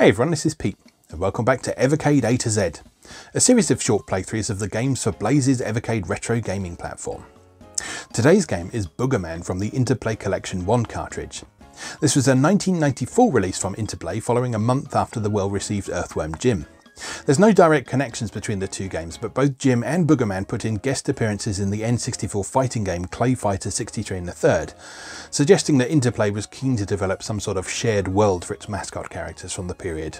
Hey everyone, this is Pete, and welcome back to Evercade A to Z, a series of short playthroughs of the games for Blaze's Evercade retro gaming platform. Today's game is Boogerman from the Interplay Collection 1 cartridge. This was a 1994 release from Interplay following a month after the well-received Earthworm Jim. There's no direct connections between the two games, but both Jim and Boogerman put in guest appearances in the N64 fighting game Clay Fighter 63 1/3, suggesting that Interplay was keen to develop some sort of shared world for its mascot characters from the period.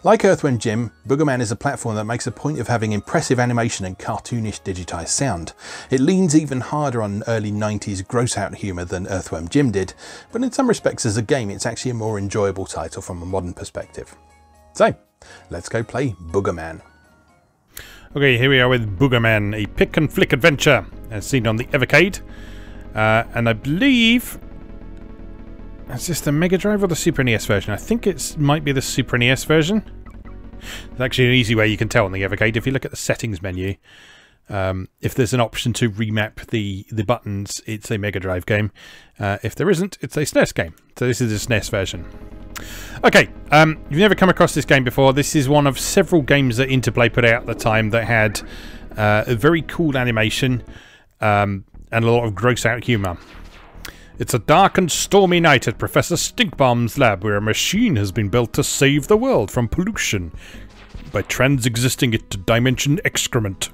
Like Earthworm Jim, Boogerman is a platform that makes a point of having impressive animation and cartoonish digitised sound. It leans even harder on early 90s grossout humour than Earthworm Jim did, but in some respects as a game it's actually a more enjoyable title from a modern perspective. So, let's go play Boogerman. Okay, here we are with Boogerman, a pick and flick adventure as seen on the Evercade. And I believe... is this the Mega Drive or the Super NES version? I think it might be the Super NES version. It's actually an easy way you can tell on the Evercade. If you look at the settings menu, if there's an option to remap the buttons, it's a Mega Drive game. If there isn't, it's a SNES game. So this is the SNES version. Okay, you've never come across this game before. This is one of several games that Interplay put out at the time that had a very cool animation and a lot of gross out humour. It's a dark and stormy night at Professor Stinkbomb's lab where a machine has been built to save the world from pollution by trans-existing it to dimension excrement.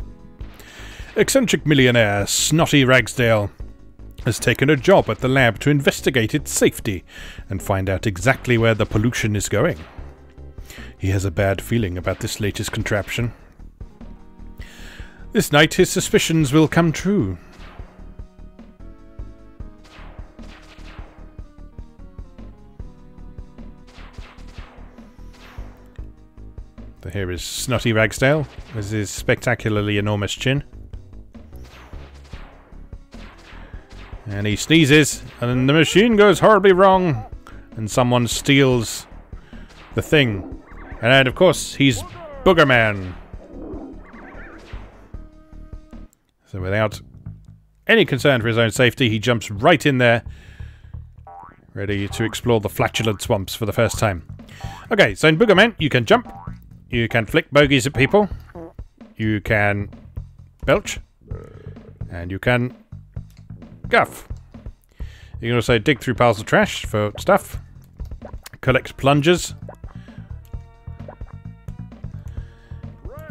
Eccentric millionaire Snotty Ragsdale has taken a job at the lab to investigate its safety and find out exactly where the pollution is going. He has a bad feeling about this latest contraption. This night his suspicions will come true. So here is Snotty Ragsdale with his spectacularly enormous chin. And he sneezes, and the machine goes horribly wrong, and someone steals the thing. And of course, he's Boogerman. So without any concern for his own safety, he jumps right in there, ready to explore the flatulent swamps for the first time. Okay, so in Boogerman, you can jump, you can flick bogeys at people, you can belch, and you can guff. You can also dig through piles of trash for stuff, collect plungers,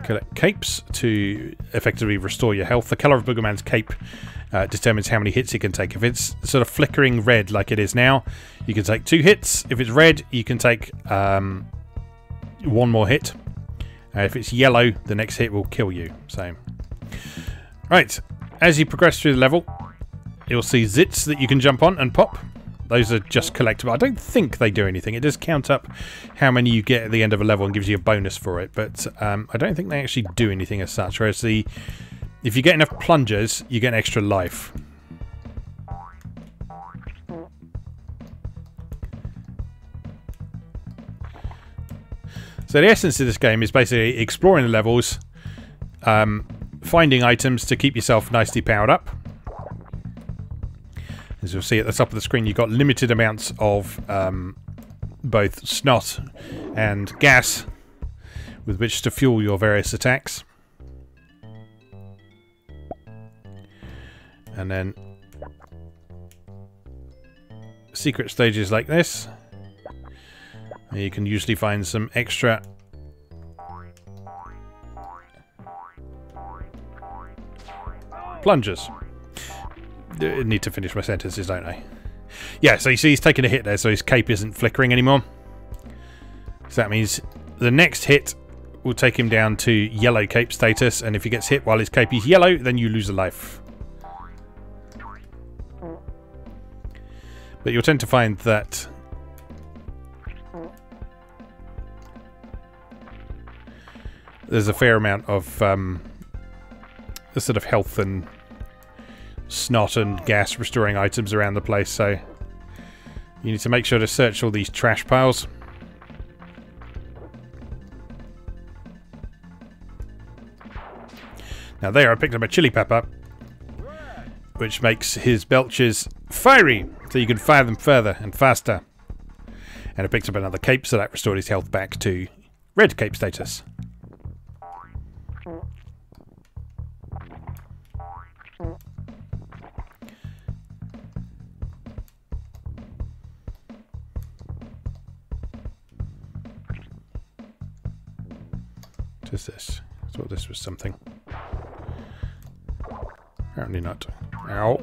collect capes to effectively restore your health. The colour of Boogerman's cape determines how many hits he can take. If it's sort of flickering red like it is now, you can take 2 hits. If it's red, you can take 1 more hit. If it's yellow, the next hit will kill you. So, right, as you progress through the level, you'll see zits that you can jump on and pop. Those are just collectible. I don't think they do anything. It does count up how many you get at the end of a level and gives you a bonus for it, but I don't think they actually do anything as such. Whereas if you get enough plungers, you get an extra life. So the essence of this game is basically exploring the levels, finding items to keep yourself nicely powered up. As you'll see at the top of the screen, you've got limited amounts of both snot and gas with which to fuel your various attacks. And then secret stages like this, where you can usually find some extra plungers. I need to finish my sentences, don't I? Yeah, so you see he's taking a hit there, so his cape isn't flickering anymore. So that means the next hit will take him down to yellow cape status, and if he gets hit while his cape is yellow, then you lose a life. But you'll tend to find that there's a fair amount of sort of health and snot and gas restoring items around the place, so you need to make sure to search all these trash piles. Now there I picked up a chili pepper, which makes his belches fiery, so you can fire them further and faster. And it picks up another cape, so that restored his health back to red cape status. What is this? I thought this was something. Apparently not. Ow.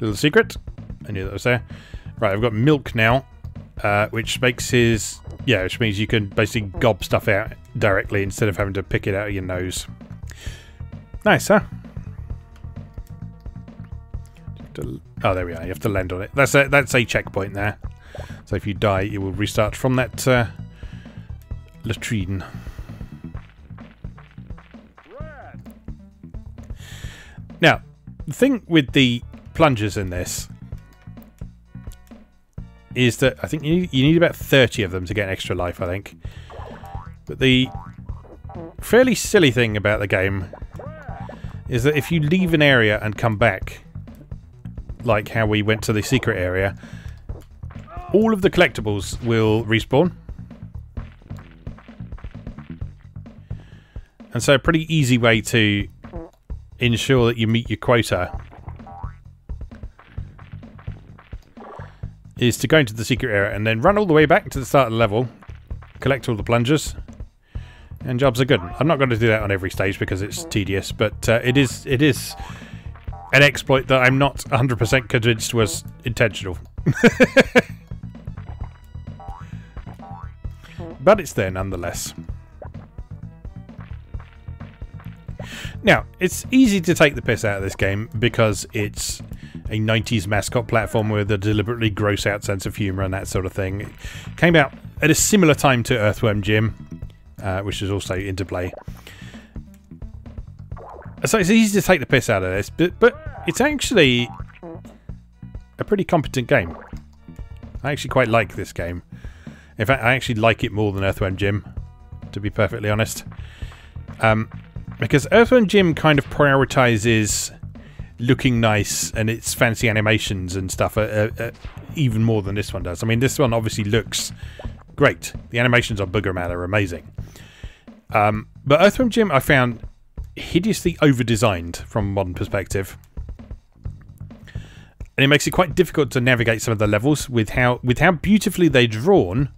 Little secret. I knew that was there. Right, I've got milk now, which makes his... Yeah, which means you can basically gob stuff out directly instead of having to pick it out of your nose. Nice, huh? Oh, there we are. You have to land on it. That's a checkpoint there. So if you die, it will restart from that latrine. Now, the thing with the plungers in this is that I think you need about 30 of them to get an extra life, I think. But the fairly silly thing about the game is that if you leave an area and come back, like how we went to the secret area, all of the collectibles will respawn. And so a pretty easy way to ensure that you meet your quota is to go into the secret area and then run all the way back to the start of the level, collect all the plungers, and jobs are good. I'm not going to do that on every stage because it's tedious, but it is an exploit that I'm not 100% convinced was intentional. But it's there nonetheless. Now, it's easy to take the piss out of this game because it's a 90s mascot platform with a deliberately gross out sense of humour and that sort of thing. It came out at a similar time to Earthworm Jim, which is also Interplay. So it's easy to take the piss out of this, but it's actually a pretty competent game. I actually quite like this game. In fact, I actually like it more than Earthworm Jim, to be perfectly honest. Because Earthworm Jim kind of prioritises looking nice and its fancy animations and stuff even more than this one does. I mean, this one obviously looks great. The animations on Boogerman are amazing. But Earthworm Jim I found hideously over-designed from a modern perspective. And it makes it quite difficult to navigate some of the levels with how beautifully they're drawn.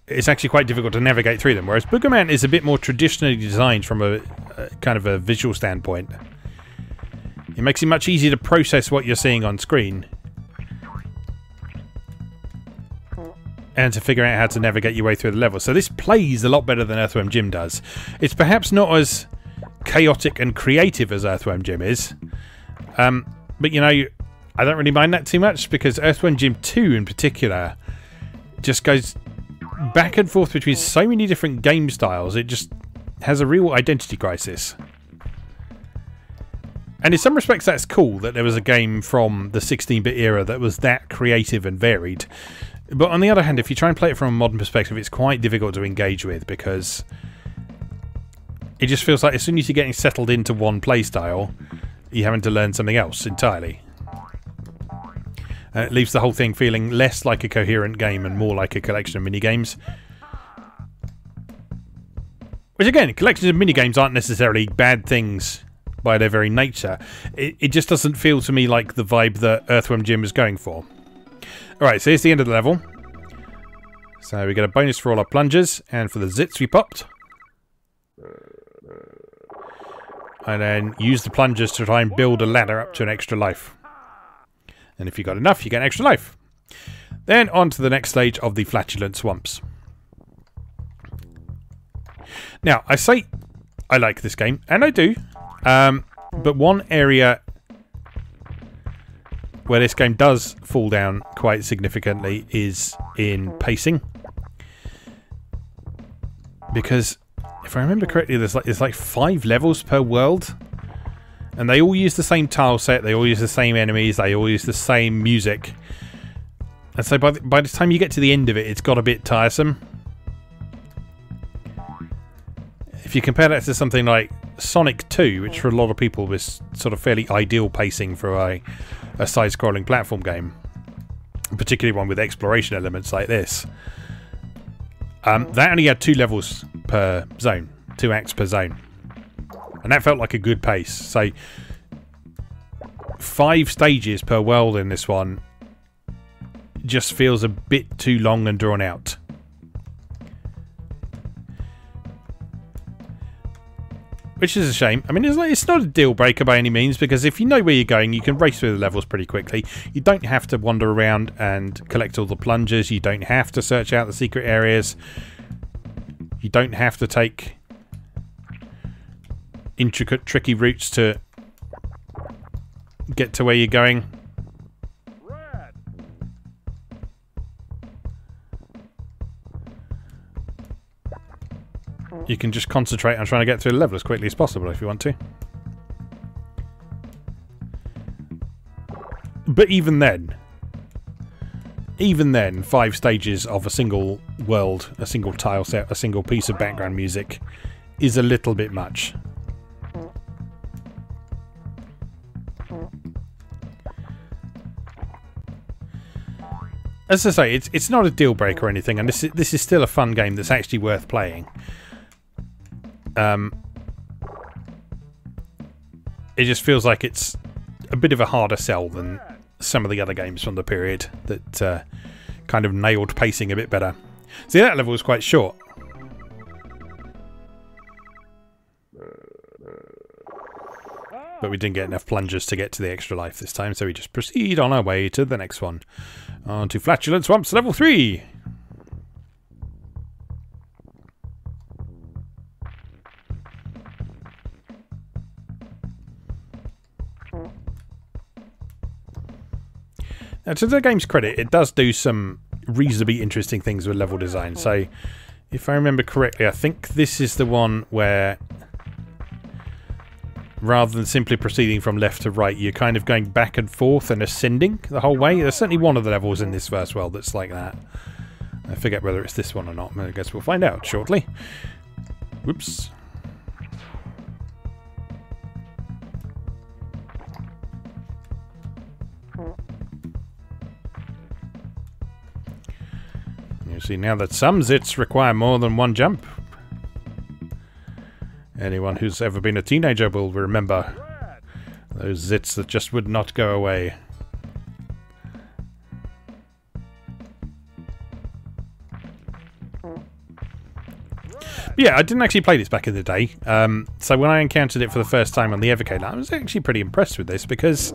It's actually quite difficult to navigate through them, whereas Boogerman is a bit more traditionally designed from a kind of a visual standpoint. It makes it much easier to process what you're seeing on screen and to figure out how to navigate your way through the level. So this plays a lot better than Earthworm Jim does. It's perhaps not as chaotic and creative as Earthworm Jim is, but you know, I don't really mind that too much because Earthworm Jim 2 in particular just goes back and forth between so many different game styles. It just has a real identity crisis. And in some respects that's cool that there was a game from the 16-bit era that was that creative and varied. But on the other hand, if you try and play it from a modern perspective, it's quite difficult to engage with because it just feels like as soon as you're getting settled into one play style, you're having to learn something else entirely. And it leaves the whole thing feeling less like a coherent game and more like a collection of minigames. Which again, collections of minigames aren't necessarily bad things by their very nature. It just doesn't feel to me like the vibe that Earthworm Jim is going for. Alright, so here's the end of the level. So we get a bonus for all our plungers and for the zits we popped. And then use the plungers to try and build a ladder up to an extra life. And if you got enough, you get an extra life. Then on to the next stage of the Flatulent Swamps. Now, I say I like this game, and I do. But one area where this game does fall down quite significantly is in pacing. Because if I remember correctly, there's like 5 levels per world. And they all use the same tile set, they all use the same enemies, they all use the same music. And so by the time you get to the end of it, it's got a bit tiresome. If you compare that to something like Sonic 2, which for a lot of people was sort of fairly ideal pacing for a side-scrolling platform game, particularly one with exploration elements like this. That only had 2 levels per zone, 2 acts per zone, and that felt like a good pace. So 5 stages per world in this one just feels a bit too long and drawn out. Which is a shame. I mean, it's not a deal breaker by any means, because if you know where you're going, you can race through the levels pretty quickly. You don't have to wander around and collect all the plungers. You don't have to search out the secret areas. You don't have to take intricate, tricky routes to get to where you're going. You can just concentrate on trying to get through the level as quickly as possible if you want to. But even then, 5 stages of a single world, a single tile set, a single piece of background music is a little bit much. As I say, it's not a deal breaker or anything, and this is still a fun game that's actually worth playing. It just feels like it's a bit of a harder sell than some of the other games from the period that kind of nailed pacing a bit better. See, that level was quite short. But we didn't get enough plungers to get to the extra life this time, so we just proceed on our way to the next one. On to Flatulent Swamps level 3! Now, to the game's credit, it does do some reasonably interesting things with level design. So, if I remember correctly, I think this is the one where, rather than simply proceeding from left to right, you're kind of going back and forth and ascending the whole way. There's certainly one of the levels in this first world that's like that. I forget whether it's this one or not. I guess we'll find out shortly. Whoops. You see now that some zits require more than one jump. Anyone who's ever been a teenager will remember those zits that just would not go away. But yeah, I didn't actually play this back in the day. So when I encountered it for the first time on the Evercade, I was actually pretty impressed with this, because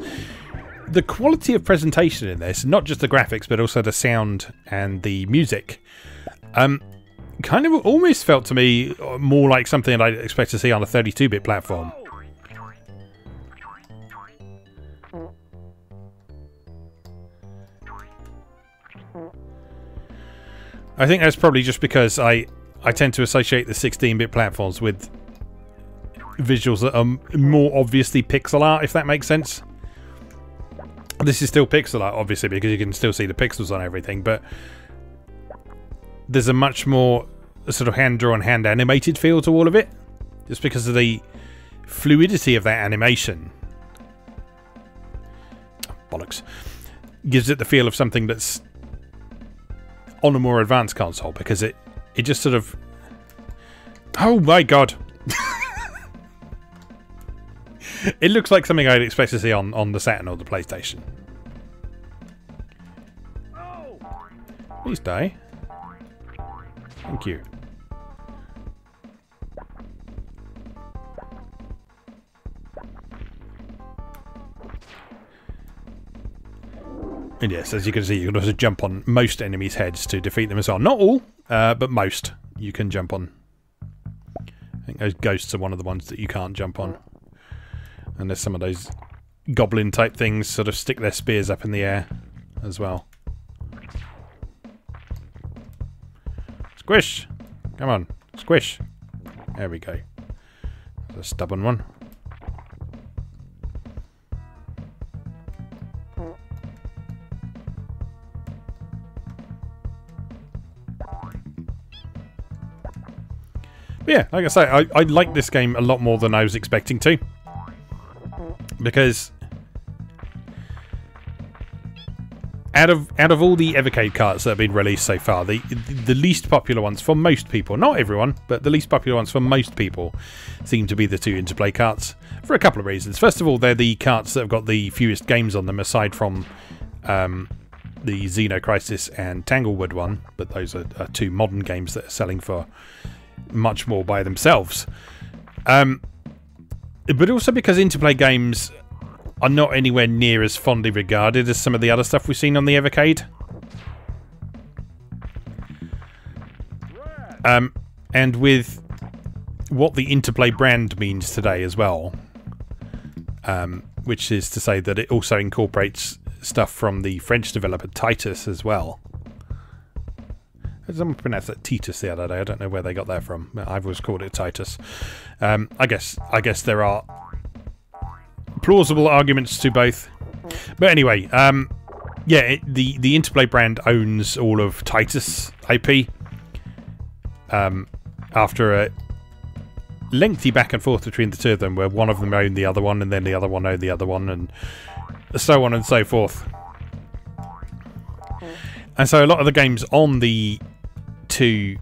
the quality of presentation in this, not just the graphics, but also the sound and the music, kind of almost felt to me more like something that I'd expect to see on a 32-bit platform. I think that's probably just because I tend to associate the 16-bit platforms with visuals that are more obviously pixel art, if that makes sense. This is still pixel art, obviously, because you can still see the pixels on everything, but there's a much more sort of hand-drawn, hand-animated feel to all of it, just because of the fluidity of that animation. Oh, bollocks. Gives it the feel of something that's on a more advanced console, because it just sort of... Oh my god! It looks like something I'd expect to see on the Saturn or the PlayStation. Please die. Thank you. And yes, as you can see, you can also jump on most enemies' heads to defeat them as well. Not all, but most you can jump on. I think those ghosts are one of the ones that you can't jump on. And there's some of those goblin type things sort of stick their spears up in the air as well. Squish! Come on, squish. There we go. There's a stubborn one. Yeah, like I say, I like this game a lot more than I was expecting to. Because out of all the Evercade carts that have been released so far, the least popular ones for most people, not everyone, but the least popular ones for most people, seem to be the two Interplay carts for a couple of reasons. First of all, they're the carts that have got the fewest games on them, aside from the Xeno Crisis and Tanglewood one, but those are two modern games that are selling for much more by themselves. But also because Interplay games are not anywhere near as fondly regarded as some of the other stuff we've seen on the Evercade. And with what the Interplay brand means today as well, which is to say that it also incorporates stuff from the French developer Titus as well. Someone pronounced that Titus the other day. I don't know where they got that from. I've always called it Titus. I guess there are plausible arguments to both. But anyway, yeah, the Interplay brand owns all of Titus IP. After a lengthy back and forth between the two of them, where one of them owned the other one, and then the other one owned the other one, and so on and so forth. And so a lot of the games on the two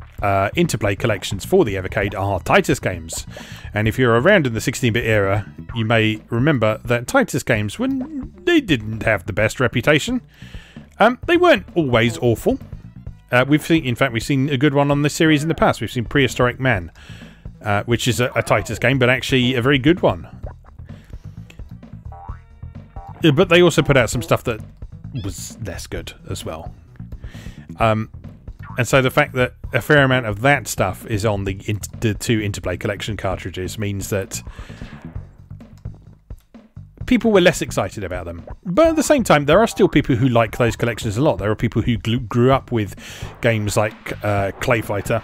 Interplay collections for the Evercade are Titus games. And if you're around in the 16-bit era, you may remember that Titus games, they didn't have the best reputation. They weren't always awful. We've seen a good one on this series in the past. We've seen Prehistoric Man, which is a Titus game, but actually a very good one. But they also put out some stuff that was less good as well. And so the fact that a fair amount of that stuff is on the two Interplay collection cartridges means that people were less excited about them. But at the same time, there are still people who like those collections a lot. There are people who grew up with games like Clay Fighter.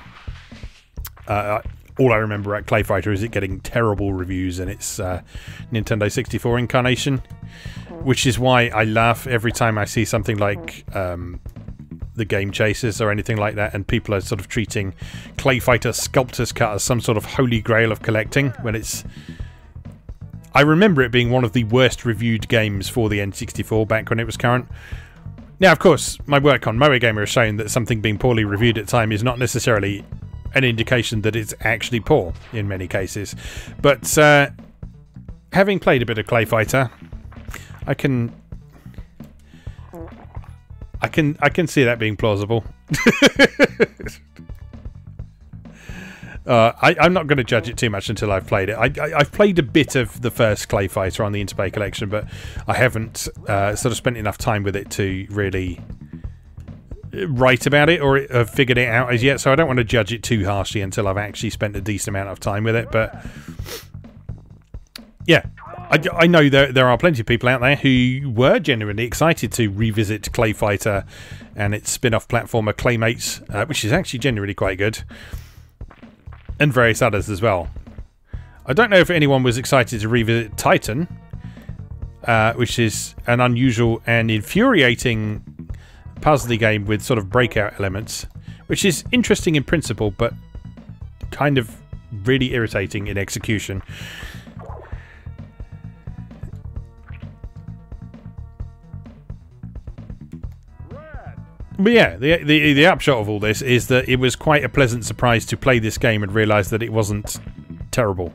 All I remember at Clay Fighter is it getting terrible reviews in its Nintendo 64 incarnation, which is why I laugh every time I see something like the Game Chasers or anything like that, and people are sort of treating Clay Fighter Sculptor's Cut as some sort of holy grail of collecting, when it's... I remember it being one of the worst reviewed games for the N64 back when it was current. Now, of course, my work on Moe Gamer has shown that something being poorly reviewed at time is not necessarily an indication that it's actually poor in many cases. But having played a bit of Clay Fighter, I can see that being plausible. I'm not going to judge it too much until I've played it. I've played a bit of the first Clay Fighter on the Interplay collection, but I haven't sort of spent enough time with it to really write about it or have figured it out as yet, so I don't want to judge it too harshly until I've actually spent a decent amount of time with it. But yeah, I know there are plenty of people out there who were genuinely excited to revisit Clay Fighter and its spin-off platformer Claymates, which is actually genuinely quite good, and various others as well. I don't know if anyone was excited to revisit Titan, which is an unusual and infuriating puzzly game with sort of breakout elements, which is interesting in principle, but kind of really irritating in execution. But yeah, the upshot of all this is that it was quite a pleasant surprise to play this game and realise that it wasn't terrible.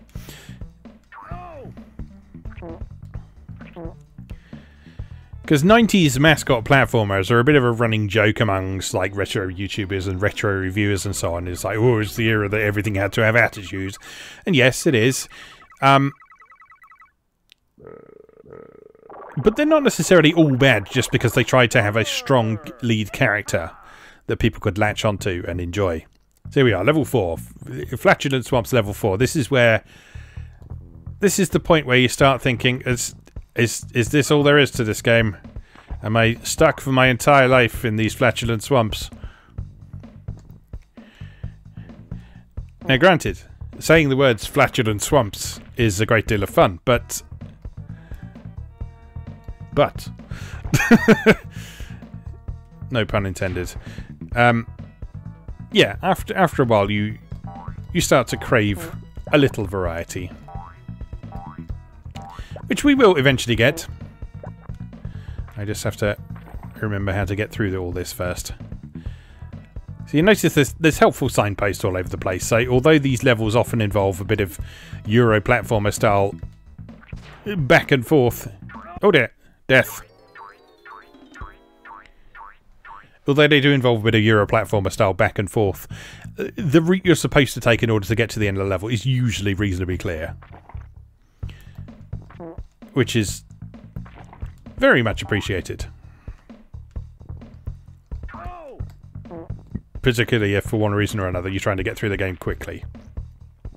Because 90s mascot platformers are a bit of a running joke amongst like retro YouTubers and retro reviewers and so on. It's like, oh, it's the era that everything had to have attitude. And yes, it is. But they're not necessarily all bad just because they tried to have a strong lead character that people could latch onto and enjoy. So here we are, level 4. Flatulent Swamps level 4. This is the point where you start thinking, is this all there is to this game? Am I stuck for my entire life in these flatulent swamps? Now granted, saying the words flatulent swamps is a great deal of fun, but no pun intended. Yeah, after a while you you start to crave a little variety. Which we will eventually get. I just have to remember how to get through all this first. So you notice there's helpful signposts all over the place. So although these levels often involve a bit of Euro platformer style back and forth. Oh dear, death. Although they do involve a bit of Euro platformer style back and forth, the route you're supposed to take in order to get to the end of the level is usually reasonably clear. Which is very much appreciated. Particularly if for one reason or another you're trying to get through the game quickly.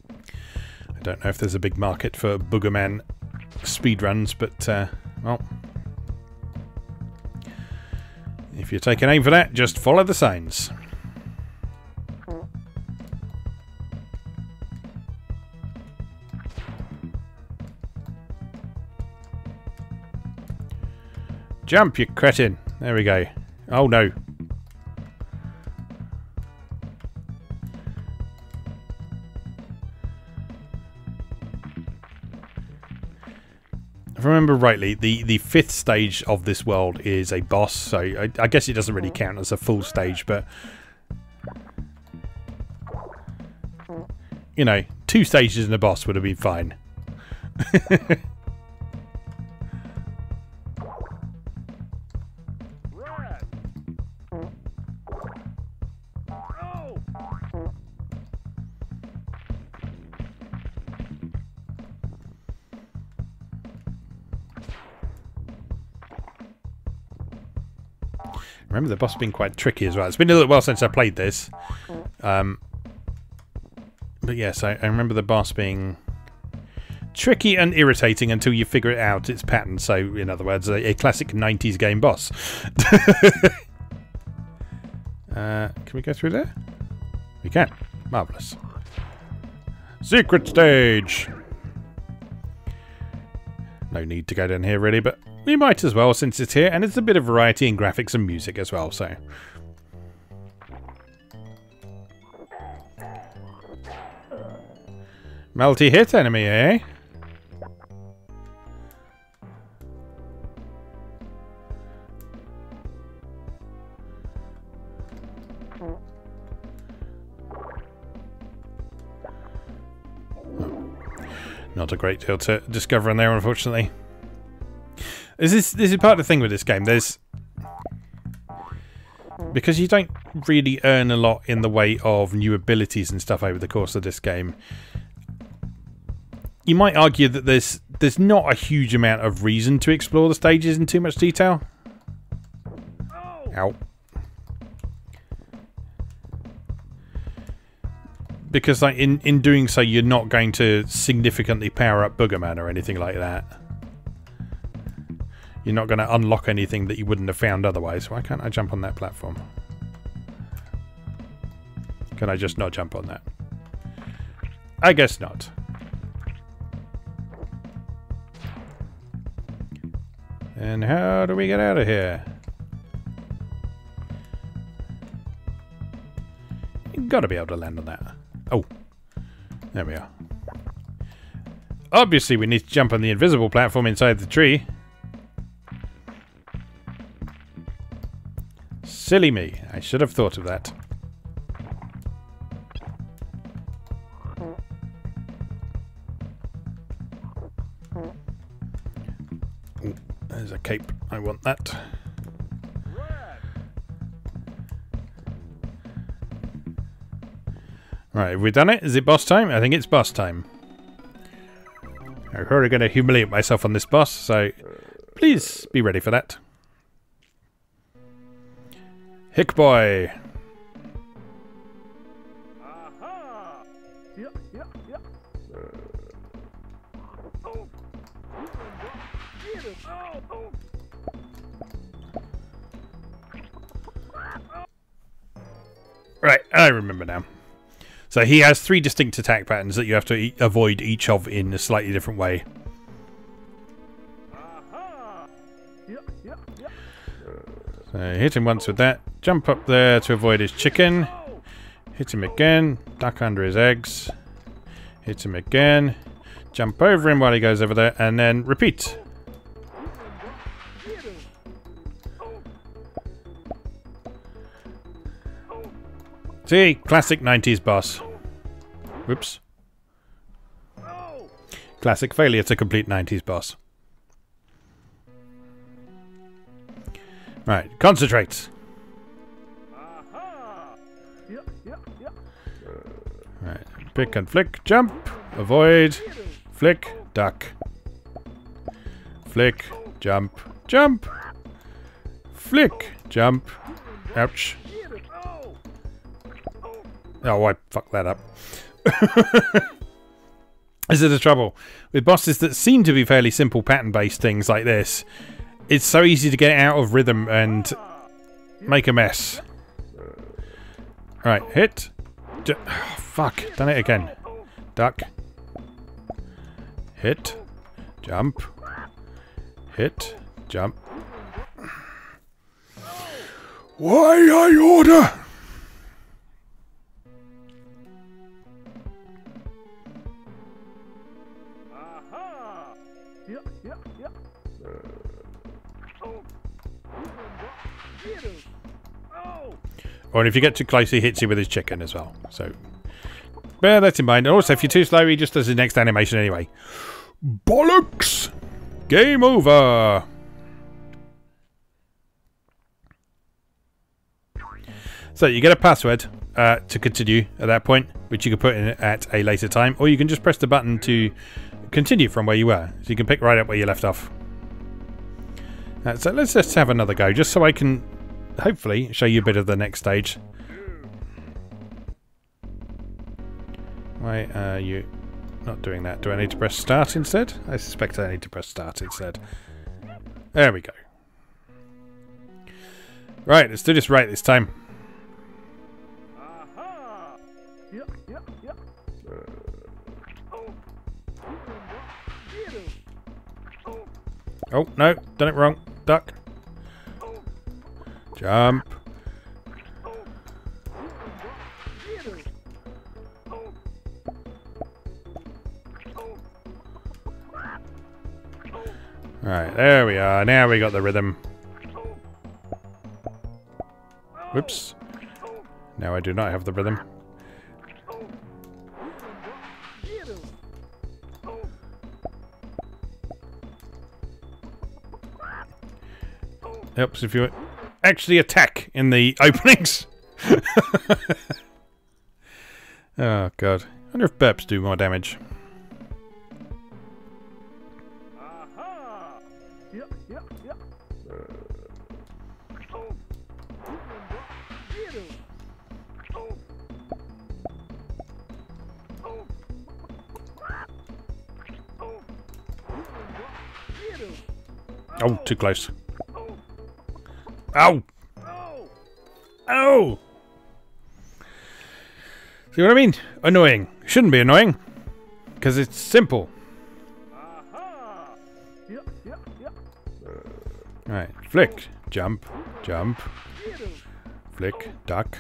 I don't know if there's a big market for Boogerman speedruns, but, well... if you're taking aim for that, just follow the signs. Jump, you cretin. There we go. Oh no. If I remember rightly, the fifth stage of this world is a boss, so I guess it doesn't really count as a full stage, but... you know, 2 stages and a boss would have been fine. Remember the boss being quite tricky as well. It's been a little while since I played this. But yes, I remember the boss being tricky and irritating until you figure it out its pattern. So, in other words, a classic 90s game boss. Can we go through there? We can. Marvellous. Secret stage! No need to go down here really, but we might as well since it's here, and it's a bit of variety in graphics and music as well, so... multi-hit enemy, eh? Not a great deal to discover in there, unfortunately. This is part of the thing with this game. Because you don't really earn a lot in the way of new abilities and stuff over the course of this game. You might argue that there's not a huge amount of reason to explore the stages in too much detail. Ow. Because like, in doing so, you're not going to significantly power up Boogerman or anything like that. You're not going to unlock anything that you wouldn't have found otherwise. Why can't I jump on that platform? Can I just not jump on that? I guess not. And how do we get out of here? You've got to be able to land on that. Oh, there we are. Obviously, we need to jump on the invisible platform inside the tree. Silly me. I should have thought of that. Ooh, there's a cape. I want that. Right, have we done it? Is it boss time? I think it's boss time. I'm probably going to humiliate myself on this boss, so please be ready for that. Hick boy. Right, I remember now. So he has 3 distinct attack patterns that you have to avoid each of in a slightly different way. So hit him once with that. Jump up there to avoid his chicken. Hit him again. Duck under his eggs. Hit him again. Jump over him while he goes over there, and then repeat. See? Classic 90s boss. Whoops. Classic failure to complete 90s boss. Right, concentrate. Right, pick and flick, jump, avoid, flick, duck. Flick, jump, jump. Flick, jump. Ouch. Oh, I fucked that up. This is the trouble. With bosses that seem to be fairly simple pattern-based things like this, it's so easy to get out of rhythm and make a mess. Alright, hit. Oh, fuck, done it again. Duck. Hit. Jump. Hit. Jump. Why I order? Or if you get too close, he hits you with his chicken as well. So, bear that in mind. And also, if you're too slow, he just does his next animation anyway. Bollocks! Game over! So, you get a password to continue at that point, which you can put in at a later time. Or you can just press the button to continue from where you were. So you can pick right up where you left off. So let's just have another go, just so I can hopefully show you a bit of the next stage. Why are you not doing that? Do I need to press start instead? I suspect I need to press start instead. There we go. Right, let's do this right this time. Oh, no, done it wrong. Duck. Jump. Right, there we are. Now we got the rhythm. Whoops. Now I do not have the rhythm. Helps if you actually attack in the openings. Oh god. I wonder if burps do more damage. Oh, too close. Ow! Ow! See what I mean? Annoying. Shouldn't be annoying. Because it's simple. Right. Flick. Jump. Jump. Flick. Duck.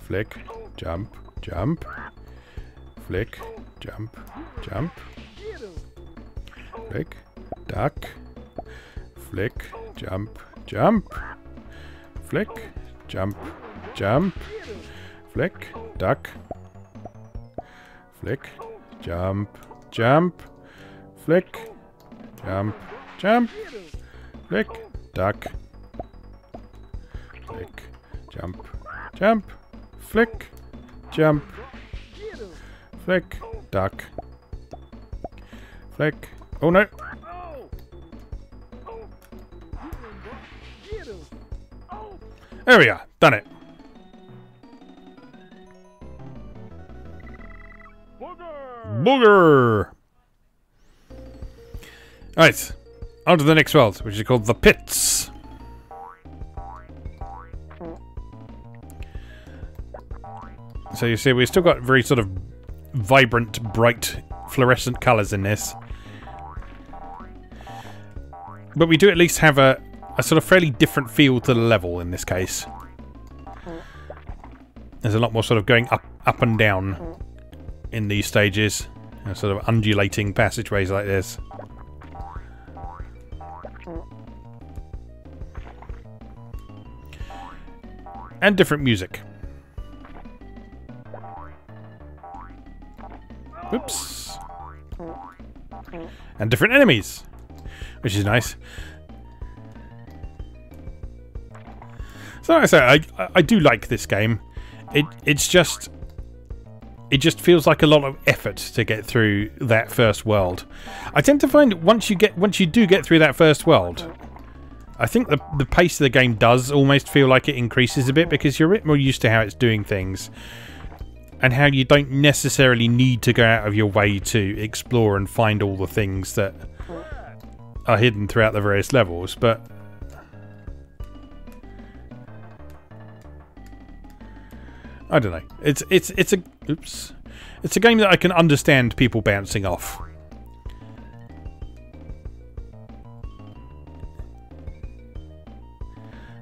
Flick. Jump. Jump. Flick. Jump. Jump. Flick. Duck. Flick. Jump. Jump. Flick. Jump. Jump. Flick. Duck. Flick. Jump. Jump. Flick. Jump. Jump. Flick. Duck. Flick. Jump. Jump. Flick. Jump. Flick. Duck. Flick. Oh no. There we are. Done it. Booger! Alright. On to the next world, which is called the Pits. So you see, we've still got very sort of vibrant, bright, fluorescent colours in this. But we do at least have a sort of fairly different feel to the level in this case. There's a lot more sort of going up and down in these stages. Sort of undulating passageways like this. And different music. Oops. And different enemies, which is nice. So like I say, I do like this game. It just feels like a lot of effort to get through that first world. I tend to find once you do get through that first world, I think the pace of the game does almost feel like it increases a bit because you're a bit more used to how it's doing things and how you don't necessarily need to go out of your way to explore and find all the things that are hidden throughout the various levels. But I don't know. It's a game that I can understand people bouncing off.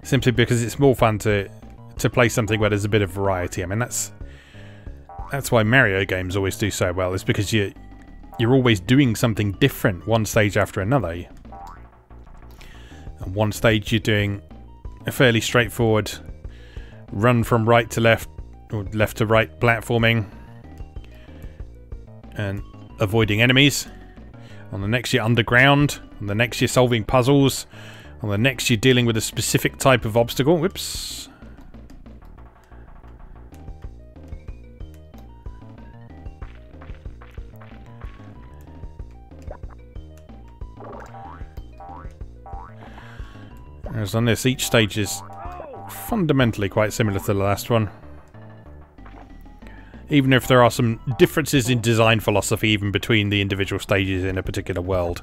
Simply because it's more fun to play something where there's a bit of variety. I mean, that's why Mario games always do so well. It's because you're always doing something different one stage after another. And one stage you're doing a fairly straightforward run from right to left or left to right platforming and avoiding enemies. On the next you're underground. On the next you're solving puzzles. On the next you're dealing with a specific type of obstacle. Whoops. Whereas on this, each stage is fundamentally quite similar to the last one. Even if there are some differences in design philosophy even between the individual stages in a particular world.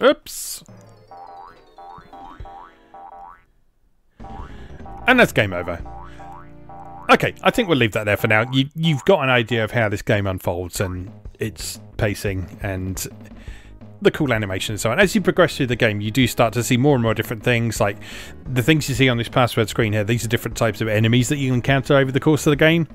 Oops! And that's game over. Okay, I think we'll leave that there for now. You've got an idea of how this game unfolds and its pacing and the cool animation and so on. As you progress through the game, you do start to see more and more different things. Like the things you see on this password screen here, these are different types of enemies that you encounter over the course of the game.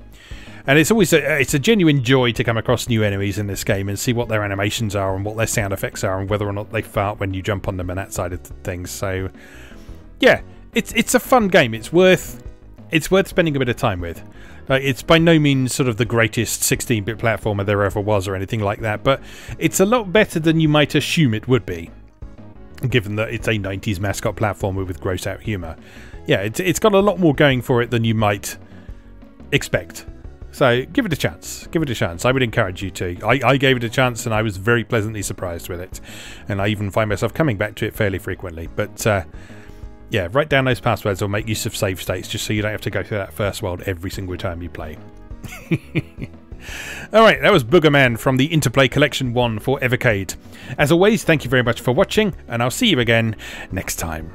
And it's always it's a genuine joy to come across new enemies in this game and see what their animations are and what their sound effects are and whether or not they fart when you jump on them and that side of things. So yeah, it's a fun game. It's worth spending a bit of time with. It's by no means sort of the greatest 16-bit platformer there ever was or anything like that, but it's a lot better than you might assume it would be, given that it's a 90s mascot platformer with gross-out humour. Yeah, it's got a lot more going for it than you might expect. So give it a chance. Give it a chance. I would encourage you to. I gave it a chance and I was very pleasantly surprised with it. And I even find myself coming back to it fairly frequently. But yeah, write down those passwords or make use of save states just so you don't have to go through that first world every single time you play. Alright, that was Boogerman from the Interplay Collection 1 for Evercade. As always, thank you very much for watching and I'll see you again next time.